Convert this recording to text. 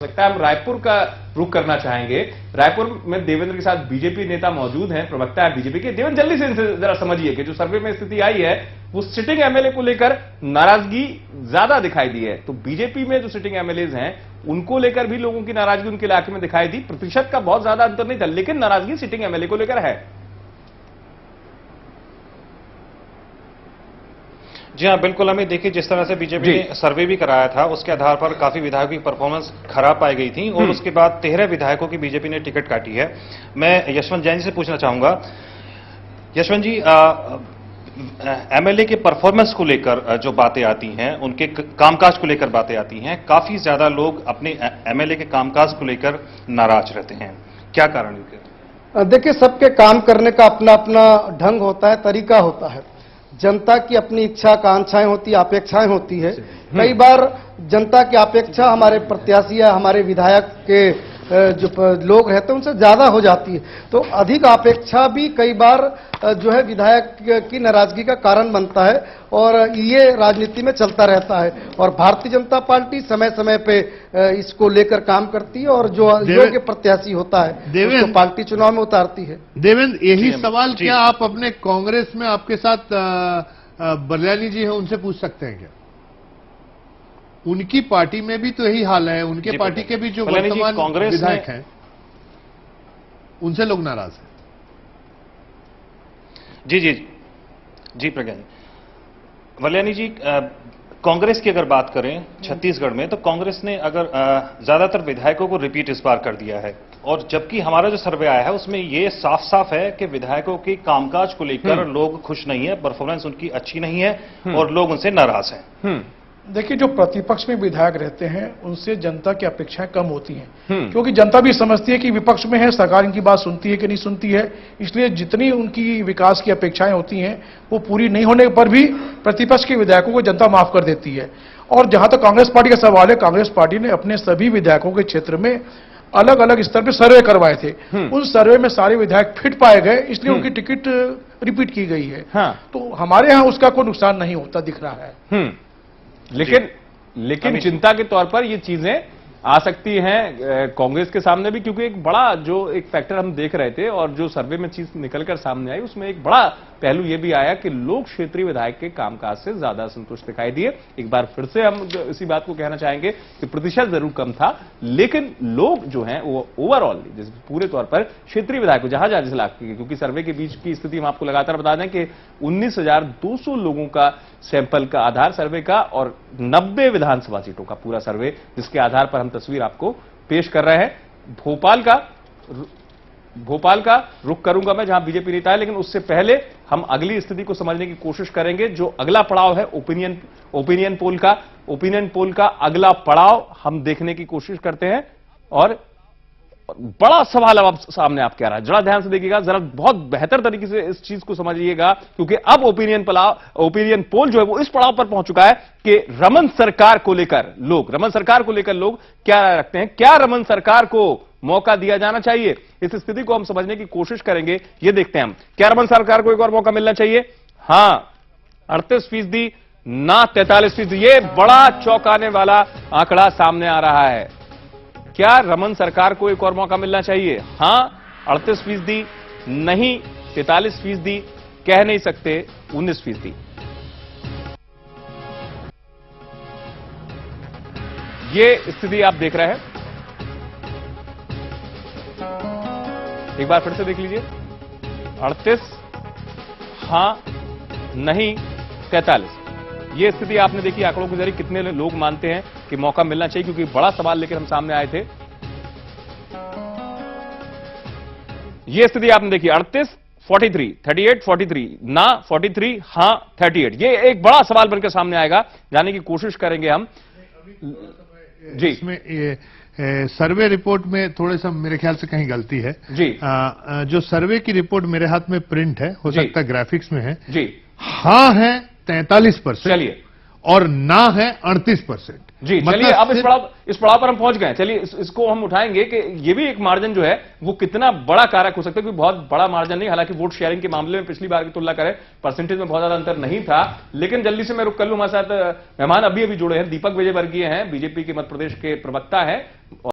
लगता है हम रायपुर का रुख करना चाहेंगे। रायपुर में देवेंद्र के साथ बीजेपी नेता मौजूद हैं, प्रवक्ता है बीजेपी के। देवेंद्र, जल्दी से इनसे जरा समझिए कि जो सर्वे में स्थिति आई है वो सिटिंग एमएलए को लेकर नाराजगी ज्यादा दिखाई दी है। तो बीजेपी में जो सिटिंग एमएलए हैं उनको लेकर भी लोगों की नाराजगी उनके इलाके में दिखाई दी। प्रतिशत का बहुत ज्यादा अंतर नहीं था, लेकिन नाराजगी सिटिंग एमएलए को लेकर है। जी हाँ, बिल्कुल। हमें देखिए, जिस तरह से बीजेपी ने सर्वे भी कराया था उसके आधार पर काफी विधायकों की परफॉर्मेंस खराब पाई गई थी और उसके बाद 13 विधायकों की बीजेपी ने टिकट काटी है। मैं यशवंत जैन जी से पूछना चाहूंगा, यशवंत जी, एमएलए के परफॉर्मेंस को लेकर जो बातें आती हैं, उनके कामकाज को लेकर बातें आती हैं, काफी ज्यादा लोग अपने एमएलए के कामकाज को लेकर नाराज रहते हैं। क्या कारण है? देखिए, सबके काम करने का अपना अपना ढंग होता है, तरीका होता है। जनता की अपनी इच्छा आकांक्षाएं होती है, अपेक्षाएं होती है। कई बार जनता की अपेक्षा हमारे प्रत्याशी या हमारे विधायक के जो लोग रहते हैं उनसे ज्यादा हो जाती है, तो अधिक अपेक्षा भी कई बार जो है विधायक की नाराजगी का कारण बनता है और ये राजनीति में चलता रहता है। और भारतीय जनता पार्टी समय समय पे इसको लेकर काम करती है और जो योग्य प्रत्याशी होता है उसको पार्टी चुनाव में उतारती है। देवेंद्र, यही सवाल क्या आप अपने कांग्रेस में आपके साथ बलियानी जी हैं उनसे पूछ सकते हैं क्या? उनकी पार्टी में भी तो यही हाल है। उनके पार्टी के भी जो वर्तमान विधायक हैं उनसे लोग नाराज हैं। जी जी जी, प्रज्ञा जी, वल्यानी जी, कांग्रेस की अगर बात करें छत्तीसगढ़ में, तो कांग्रेस ने अगर ज्यादातर विधायकों को रिपीट इस बार कर दिया है, और जबकि हमारा जो सर्वे आया है उसमें ये साफ साफ है कि विधायकों के कामकाज को लेकर लोग खुश नहीं है, परफॉर्मेंस उनकी अच्छी नहीं है और लोग उनसे नाराज हैं। देखिए, जो प्रतिपक्ष में विधायक रहते हैं उनसे जनता की अपेक्षाएं कम होती हैं, क्योंकि जनता भी समझती है कि विपक्ष में है, सरकार इनकी बात सुनती है कि नहीं सुनती है। इसलिए जितनी उनकी विकास की अपेक्षाएं होती हैं वो पूरी नहीं होने पर भी प्रतिपक्ष के विधायकों को जनता माफ कर देती है। और जहां तक कांग्रेस पार्टी का सवाल है, कांग्रेस पार्टी ने अपने सभी विधायकों के क्षेत्र में अलग अलग स्तर पर सर्वे करवाए थे। उन सर्वे में सारे विधायक फिट पाए गए, इसलिए उनकी टिकट रिपीट की गई है। तो हमारे यहाँ उसका कोई नुकसान नहीं होता दिख रहा है। लेकिन चिंता के तौर पर ये चीजें आ सकती हैं कांग्रेस के सामने भी, क्योंकि एक बड़ा जो एक फैक्टर हम देख रहे थे और जो सर्वे में चीज निकलकर सामने आई उसमें एक बड़ा पहलू ये भी आया कि लोग क्षेत्रीय विधायक के कामकाज से ज्यादा संतुष्ट दिखाई दिए। एक बार फिर से हम इसी बात को कहना चाहेंगे कि प्रतिशत जरूर कम था, लेकिन लोग जो हैं वो ओवरऑल पूरे तौर पर क्षेत्रीय विधायक जहां जिस इलाके के, क्योंकि सर्वे के बीच की स्थिति हम आपको लगातार बता दें कि 19,200 लोगों का सैंपल का आधार सर्वे का और 90 विधानसभा सीटों का पूरा सर्वे, जिसके आधार पर हम तस्वीर आपको पेश कर रहे हैं। भोपाल का रुख करूंगा मैं, जहां बीजेपी नेता है, लेकिन उससे पहले हम अगली स्थिति को समझने की कोशिश करेंगे। जो अगला पड़ाव है ओपिनियन पोल का, ओपिनियन पोल का अगला पड़ाव हम देखने की कोशिश करते हैं। और बड़ा सवाल अब सामने आपके आ रहा है, जरा ध्यान से देखिएगा, जरा बहुत बेहतर तरीके से इस चीज को समझिएगा, क्योंकि अब ओपिनियन पोल जो है वो इस पड़ाव पर पहुंच चुका है कि रमन सरकार को लेकर लोग क्या राय रखते हैं। क्या रमन सरकार को मौका दिया जाना चाहिए? इस स्थिति को हम समझने की कोशिश करेंगे। ये देखते हैं हम, क्या रमन सरकार को एक और मौका मिलना चाहिए? हां 38%, ना 43%। ये बड़ा चौंकाने वाला आंकड़ा सामने आ रहा है। क्या रमन सरकार को एक और मौका मिलना चाहिए? हां 38%, नहीं 43%, कह नहीं सकते 19%। ये स्थिति आप देख रहे हैं, एक बार फिर से देख लीजिए। 38, हां नहीं 43। ये स्थिति आपने देखी आंकड़ों के जरिए, कितने लोग मानते हैं कि मौका मिलना चाहिए, क्योंकि बड़ा सवाल लेकर हम सामने आए थे। ये स्थिति आपने देखी 38, 43, 38, 43, ना 43, हां 38। ये एक बड़ा सवाल बनकर सामने आएगा, जानने की कोशिश करेंगे हम। जी, इसमें सर्वे रिपोर्ट में थोड़े सा मेरे ख्याल से कहीं गलती है जी। जो सर्वे की रिपोर्ट मेरे हाथ में प्रिंट है, हो सकता है ग्राफिक्स में है जी। हाँ है 43%, चलिए, और ना है 38%। जी चलिए, अब इस पड़ाव पर हम पहुंच गए। चलिए इसको हम उठाएंगे कि ये भी एक मार्जिन जो है वो कितना बड़ा कारक हो सकता है, क्योंकि बहुत बड़ा मार्जिन नहीं, हालांकि वोट शेयरिंग के मामले में पिछली बार की तुलना करें परसेंटेज में बहुत ज्यादा अंतर नहीं था। लेकिन जल्दी से मैं रुक कर लूं, हमारे साथ मेहमान अभी जुड़े हैं, दीपक विजयवर्गीय हैं, बीजेपी के मध्य प्रदेश के प्रवक्ता हैं।